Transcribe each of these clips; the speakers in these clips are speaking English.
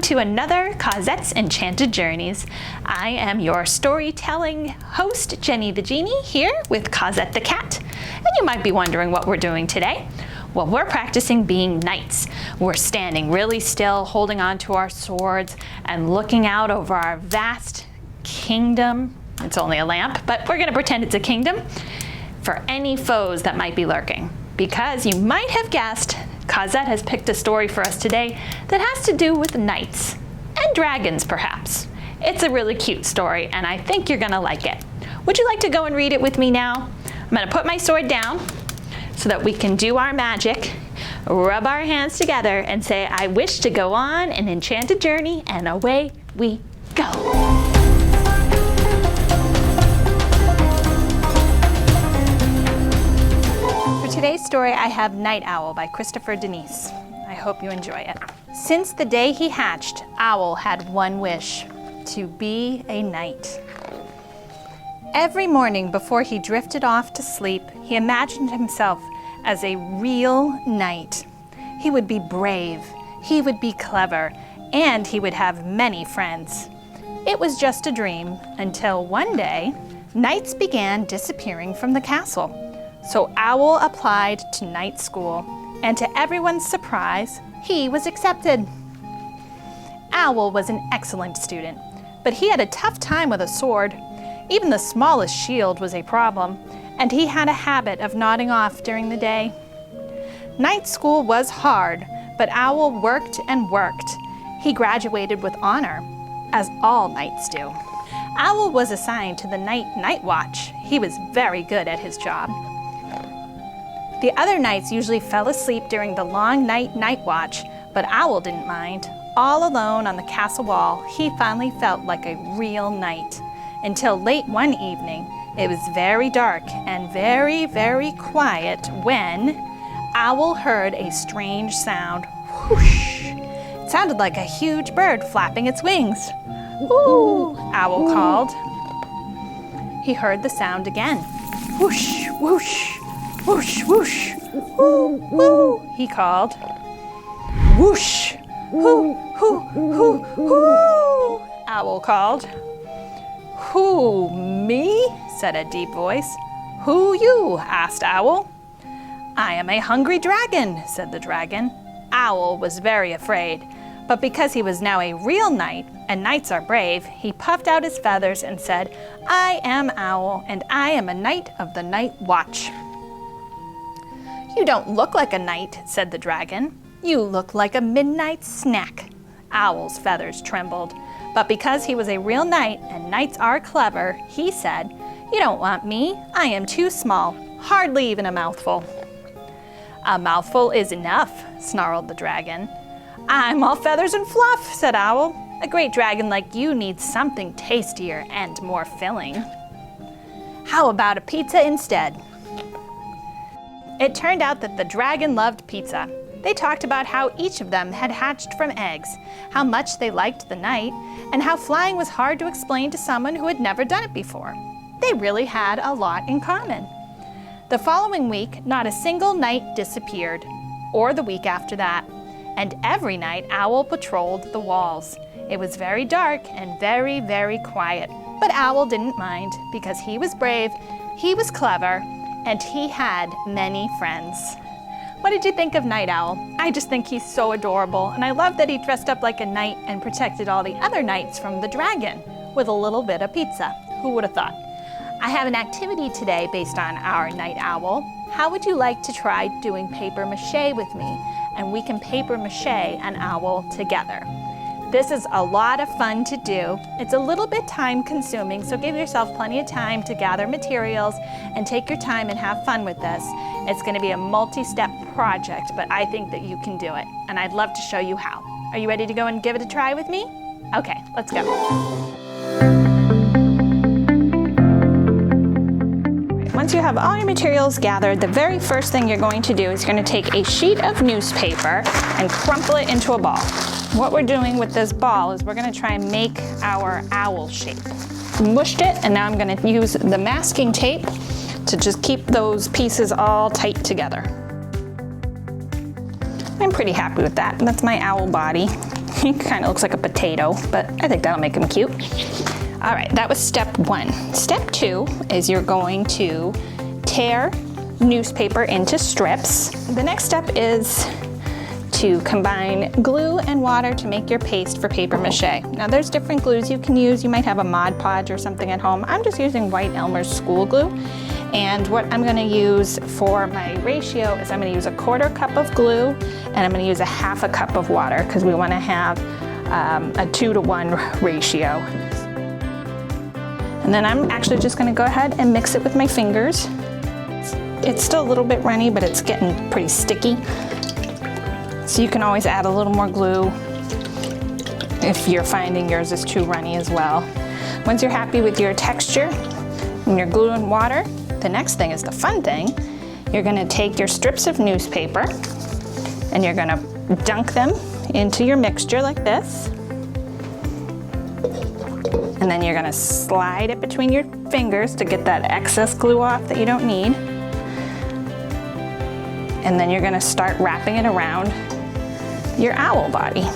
to another Cosette's Enchanted Journeys. I am your storytelling host, Jenny the Genie, here with Cosette the Cat. And you might be wondering what we're doing today. Well, we're practicing being knights. We're standing really still, holding on to our swords, and looking out over our vast kingdom. It's only a lamp, but we're gonna pretend it's a kingdom for any foes that might be lurking. Because you might have guessed, Cosette has picked a story for us today that has to do with knights and dragons, perhaps. It's a really cute story, and I think you're gonna like it. Would you like to go and read it with me now? I'm gonna put my sword down so that we can do our magic, rub our hands together, and say, I wish to go on an enchanted journey, and away we go. Today's story, I have Night Owl by Christopher Denise. I hope you enjoy it. Since the day he hatched, Owl had one wish: to be a knight. Every morning before he drifted off to sleep, he imagined himself as a real knight. He would be brave, he would be clever, and he would have many friends. It was just a dream until one day, knights began disappearing from the castle. So Owl applied to night school, and to everyone's surprise, he was accepted. Owl was an excellent student, but he had a tough time with a sword. Even the smallest shield was a problem, and he had a habit of nodding off during the day. Night school was hard, but Owl worked and worked. He graduated with honor, as all knights do. Owl was assigned to the night watch. He was very good at his job. The other knights usually fell asleep during the long night watch, but Owl didn't mind. All alone on the castle wall, he finally felt like a real knight. Until late one evening, it was very dark and very, very quiet when Owl heard a strange sound. Whoosh! It sounded like a huge bird flapping its wings. Woo! Owl called. He heard the sound again. Whoosh, whoosh. Whoosh, whoosh, whoo, whoo, he called. Whoosh, whoo, whoo, whoo, whoo, Owl called. Who, me? Said a deep voice. Who you? Asked Owl. I am a hungry dragon, said the dragon. Owl was very afraid, but because he was now a real knight, and knights are brave, he puffed out his feathers and said, I am Owl, and I am a knight of the night watch. You don't look like a knight, said the dragon. You look like a midnight snack. Owl's feathers trembled, but because he was a real knight and knights are clever, he said, You don't want me. I am too small, hardly even a mouthful. A mouthful is enough, snarled the dragon. I'm all feathers and fluff, said Owl. A great dragon like you needs something tastier and more filling. How about a pizza instead? It turned out that the dragon loved pizza. They talked about how each of them had hatched from eggs, how much they liked the night, and how flying was hard to explain to someone who had never done it before. They really had a lot in common. The following week, not a single night disappeared, or the week after that, and every night Owl patrolled the walls. It was very dark and very, very quiet, but Owl didn't mind because he was brave, he was clever, and he had many friends. What did you think of Night Owl? I just think he's so adorable, and I love that he dressed up like a knight and protected all the other knights from the dragon with a little bit of pizza. Who would have thought? I have an activity today based on our Night Owl. How would you like to try doing paper maché with me? And we can paper maché an owl together. This is a lot of fun to do. It's a little bit time consuming, so give yourself plenty of time to gather materials and take your time and have fun with this. It's going to be a multi-step project, but I think that you can do it, and I'd love to show you how. Are you ready to go and give it a try with me? Okay, let's go. Once you have all your materials gathered, the very first thing you're going to do is you're going to take a sheet of newspaper and crumple it into a ball. What we're doing with this ball is we're going to try and make our owl shape. Mushed it, and now I'm going to use the masking tape to just keep those pieces all tight together. I'm pretty happy with that. That's my owl body. He kind of looks like a potato, but I think that'll make him cute. All right, that was step 1. Step 2 is you're going to tear newspaper into strips. The next step is to combine glue and water to make your paste for paper mache. Now there's different glues you can use. You might have a Mod Podge or something at home. I'm just using White Elmer's school glue. And what I'm gonna use for my ratio is I'm gonna use a 1/4 cup of glue and I'm gonna use a 1/2 cup of water because we wanna have a 2-to-1 ratio. And then I'm actually just gonna go ahead and mix it with my fingers. It's still a little bit runny, but it's getting pretty sticky. So you can always add a little more glue if you're finding yours is too runny as well. Once you're happy with your texture and your glue and water, the next thing is the fun thing. You're gonna take your strips of newspaper and you're gonna dunk them into your mixture like this. And then you're gonna slide it between your fingers to get that excess glue off that you don't need. And then you're gonna start wrapping it around your owl body.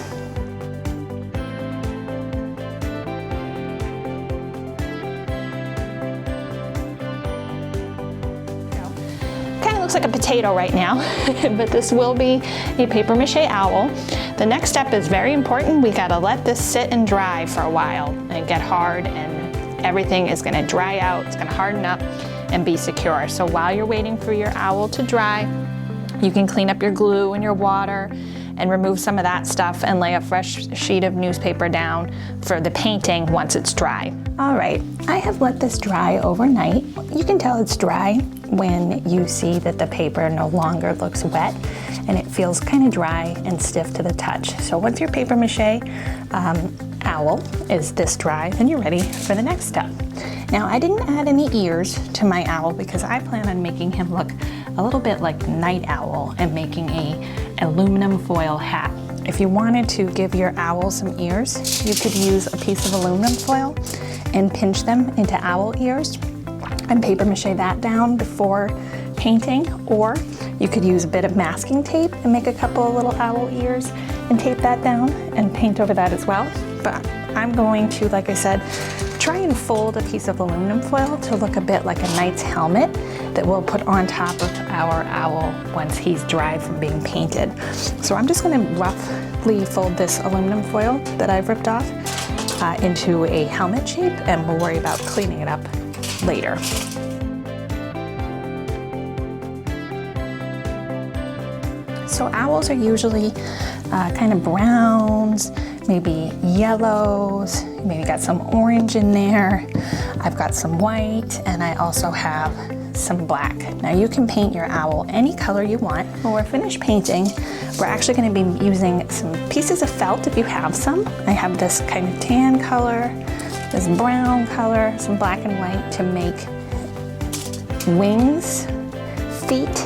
Kind of looks like a potato right now, but this will be a paper mache owl. The next step is very important. We gotta let this sit and dry for a while and get hard, and everything is gonna dry out, it's gonna harden up and be secure. So while you're waiting for your owl to dry, you can clean up your glue and your water and remove some of that stuff and lay a fresh sheet of newspaper down for the painting once it's dry. All right, I have let this dry overnight. You can tell it's dry when you see that the paper no longer looks wet and it feels kind of dry and stiff to the touch. So once your paper mache owl is this dry, then you're ready for the next step. Now, I didn't add any ears to my owl because I plan on making him look a little bit like Night Owl and making a aluminum foil hat. If you wanted to give your owl some ears, you could use a piece of aluminum foil and pinch them into owl ears and paper mache that down before painting, or you could use a bit of masking tape and make a couple of little owl ears and tape that down and paint over that as well. But I'm going to, like I said, try and fold a piece of aluminum foil to look a bit like a knight's helmet that we'll put on top of our owl once he's dry from being painted. So I'm just gonna roughly fold this aluminum foil that I've ripped off into a helmet shape, and we'll worry about cleaning it up later. So owls are usually kind of browns, maybe yellows, maybe got some orange in there. I've got some white, and I also have some black. Now you can paint your owl any color you want. When we're finished painting, we're actually going to be using some pieces of felt if you have some. I have this kind of tan color, this brown color, some black and white to make wings, feet,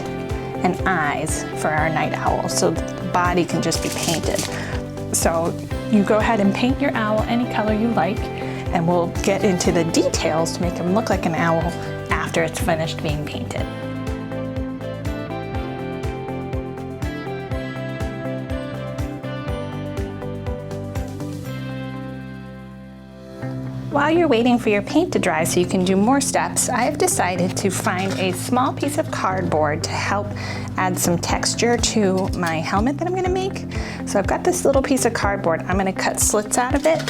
and eyes for our night owl, so the body can just be painted. So you go ahead and paint your owl any color you like, and we'll get into the details to make him look like an owl after it's finished being painted. While you're waiting for your paint to dry so you can do more steps, I've decided to find a small piece of cardboard to help add some texture to my helmet that I'm gonna make. So I've got this little piece of cardboard. I'm gonna cut slits out of it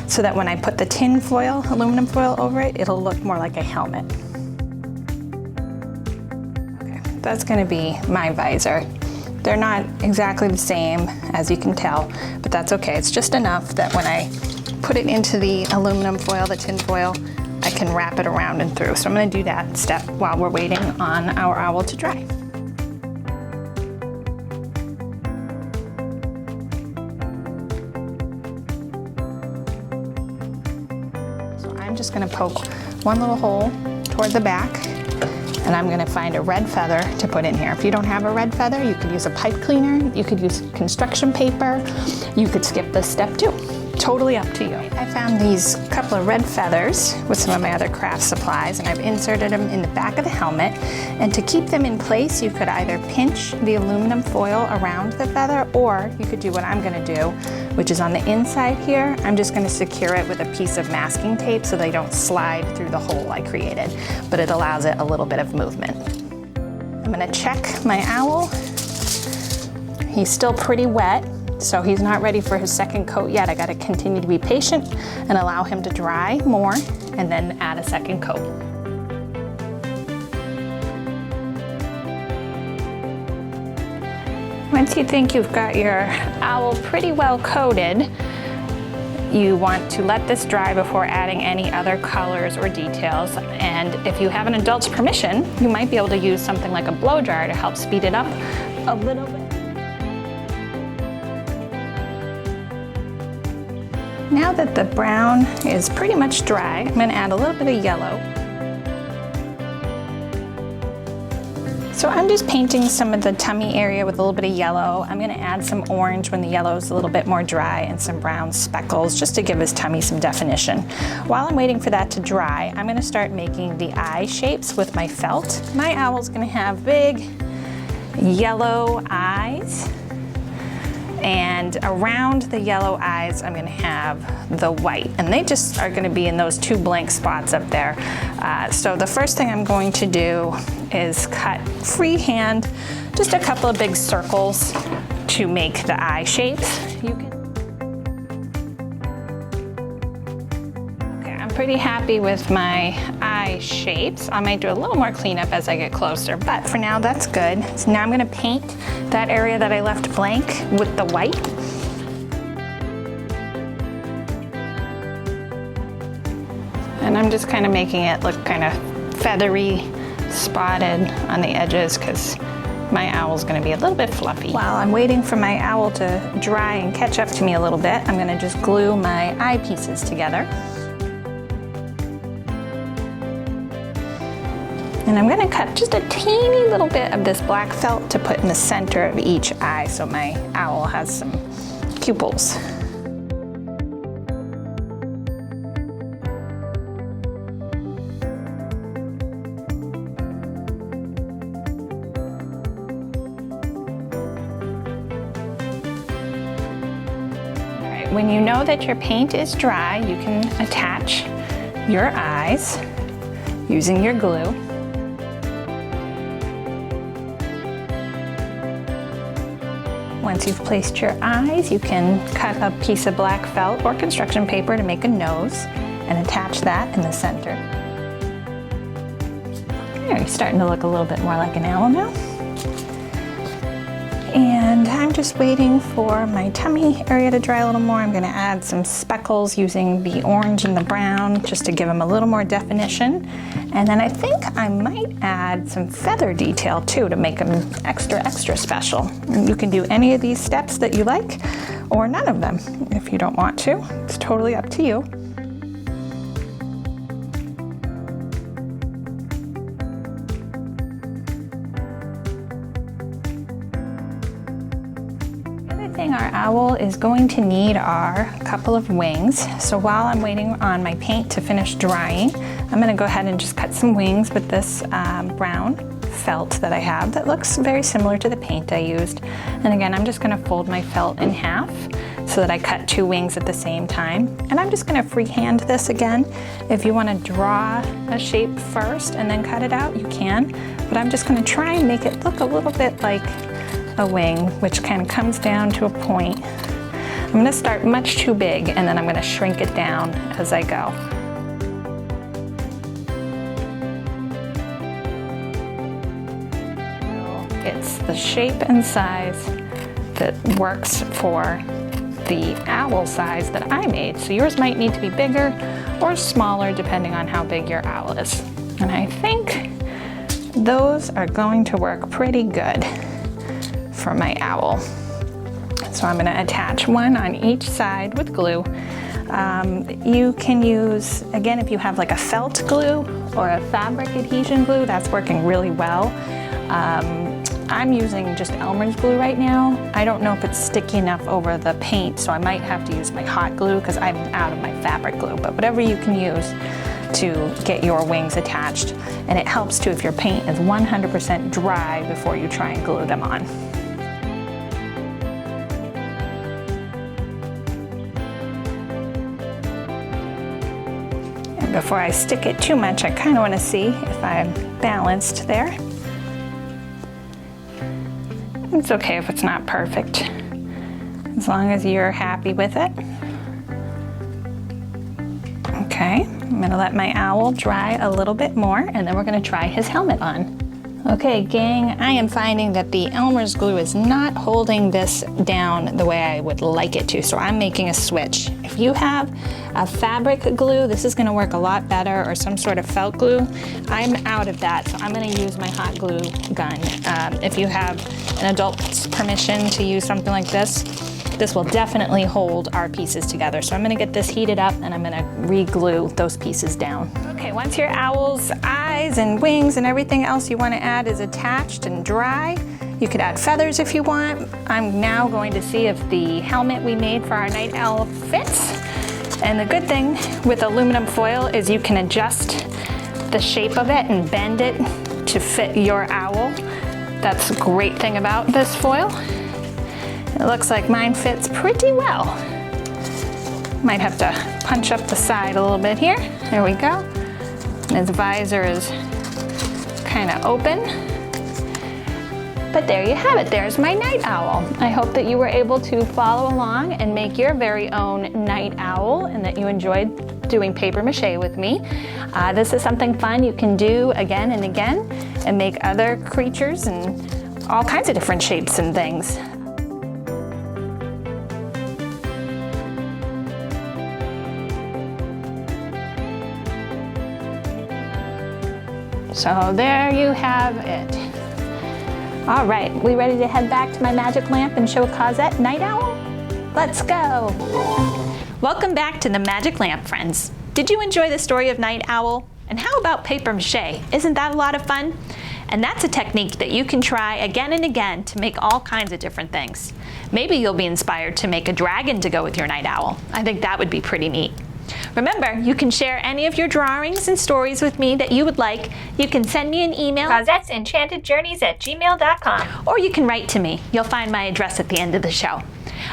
so that when I put the tin foil, aluminum foil over it, it'll look more like a helmet. Okay, that's gonna be my visor. They're not exactly the same, as you can tell, but that's okay. It's just enough that when I put it into the aluminum foil, the tin foil, I can wrap it around and through. So I'm gonna do that step while we're waiting on our owl to dry. So I'm just gonna poke one little hole toward the back, and I'm gonna find a red feather to put in here. If you don't have a red feather, you could use a pipe cleaner, you could use construction paper, you could skip this step too. Totally up to you. I found these couple of red feathers with some of my other craft supplies, and I've inserted them in the back of the helmet. And to keep them in place, you could either pinch the aluminum foil around the feather, or you could do what I'm gonna do, which is on the inside here, I'm just going to secure it with a piece of masking tape so they don't slide through the hole I created, but it allows it a little bit of movement. I'm going to check my owl. He's still pretty wet, so he's not ready for his second coat yet. I got to continue to be patient and allow him to dry more and then add a second coat. Once you think you've got your owl pretty well coated, you want to let this dry before adding any other colors or details. And if you have an adult's permission, you might be able to use something like a blow dryer to help speed it up a little bit. Now that the brown is pretty much dry, I'm going to add a little bit of yellow. So I'm just painting some of the tummy area with a little bit of yellow. I'm going to add some orange when the yellow is a little bit more dry and some brown speckles just to give his tummy some definition. While I'm waiting for that to dry, I'm going to start making the eye shapes with my felt. My owl's going to have big yellow eyes, and around the yellow eyes I'm going to have the white, and they just are going to be in those two blank spots up there. So the first thing I'm going to do is cut freehand just a couple of big circles to make the eye shapes. I'm pretty happy with my eye shapes. I might do a little more cleanup as I get closer, but for now that's good. So now I'm going to paint that area that I left blank with the white. And I'm just kind of making it look kind of feathery, spotted on the edges because my owl's going to be a little bit fluffy. While I'm waiting for my owl to dry and catch up to me a little bit, I'm going to just glue my eye pieces together. And I'm going to cut just a teeny little bit of this black felt to put in the center of each eye so my owl has some pupils. When you know that your paint is dry, you can attach your eyes using your glue. Once you've placed your eyes, you can cut a piece of black felt or construction paper to make a nose and attach that in the center. There, he's starting to look a little bit more like an owl now. And I'm just waiting for my tummy area to dry a little more. I'm going to add some speckles using the orange and the brown just to give them a little more definition. And then I think I might add some feather detail too to make them extra special. And you can do any of these steps that you like or none of them if you don't want to. It's totally up to you. Our owl is going to need are a couple of wings. So while I'm waiting on my paint to finish drying, I'm going to go ahead and just cut some wings with this brown felt that I have that looks very similar to the paint I used. And again, I'm just going to fold my felt in half so that I cut two wings at the same time. And I'm just going to freehand this again. If you want to draw a shape first and then cut it out, you can. But I'm just going to try and make it look a little bit like a wing, which kind of comes down to a point. I'm going to start much too big and then I'm going to shrink it down as I go. It's the shape and size that works for the owl size that I made. So yours might need to be bigger or smaller depending on how big your owl is. And I think those are going to work pretty good for my owl. So I'm going to attach one on each side with glue. You can use, again, if you have like a felt glue or a fabric adhesion glue, that's working really well. I'm using just Elmer's glue right now. I don't know if it's sticky enough over the paint, so I might have to use my hot glue because I'm out of my fabric glue, but whatever you can use to get your wings attached. And it helps too if your paint is 100% dry before you try and glue them on. Before I stick it too much, I kind of want to see if I'm balanced there. It's okay if it's not perfect, as long as you're happy with it. Okay, I'm gonna let my owl dry a little bit more, and then we're gonna try his helmet on. Okay, gang, I am finding that the Elmer's glue is not holding this down the way I would like it to, so I'm making a switch. If you have a fabric glue, this is gonna work a lot better, or some sort of felt glue. I'm out of that, so I'm gonna use my hot glue gun. If you have an adult's permission to use something like this will definitely hold our pieces together. So I'm gonna get this heated up and I'm gonna re-glue those pieces down. Okay, once your owl's eyes and wings and everything else you wanna add is attached and dry, you could add feathers if you want. I'm now going to see if the helmet we made for our night owl fits. And the good thing with aluminum foil is you can adjust the shape of it and bend it to fit your owl. That's a great thing about this foil. It looks like mine fits pretty well. Might have to punch up the side a little bit here. There we go. And his visor is kind of open. But there you have it. There's my night owl. I hope that you were able to follow along and make your very own night owl, and that you enjoyed doing paper mache with me. This is something fun you can do again and again and make other creatures and all kinds of different shapes and things. So there you have it. All right, we ready to head back to my magic lamp and show Cosette Night Owl? Let's go. Welcome back to the Magic Lamp, friends. Did you enjoy the story of Night Owl? And how about paper mache? Isn't that a lot of fun? And that's a technique that you can try again and again to make all kinds of different things. Maybe you'll be inspired to make a dragon to go with your night owl. I think that would be pretty neat. Remember, you can share any of your drawings and stories with me that you would like. You can send me an email, Cosette's Enchanted Journeys @gmail.com, or you can write to me. You'll find my address at the end of the show.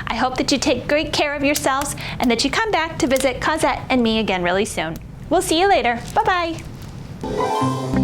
I hope that you take great care of yourselves and that you come back to visit Cosette and me again really soon. We'll see you later. Bye-bye.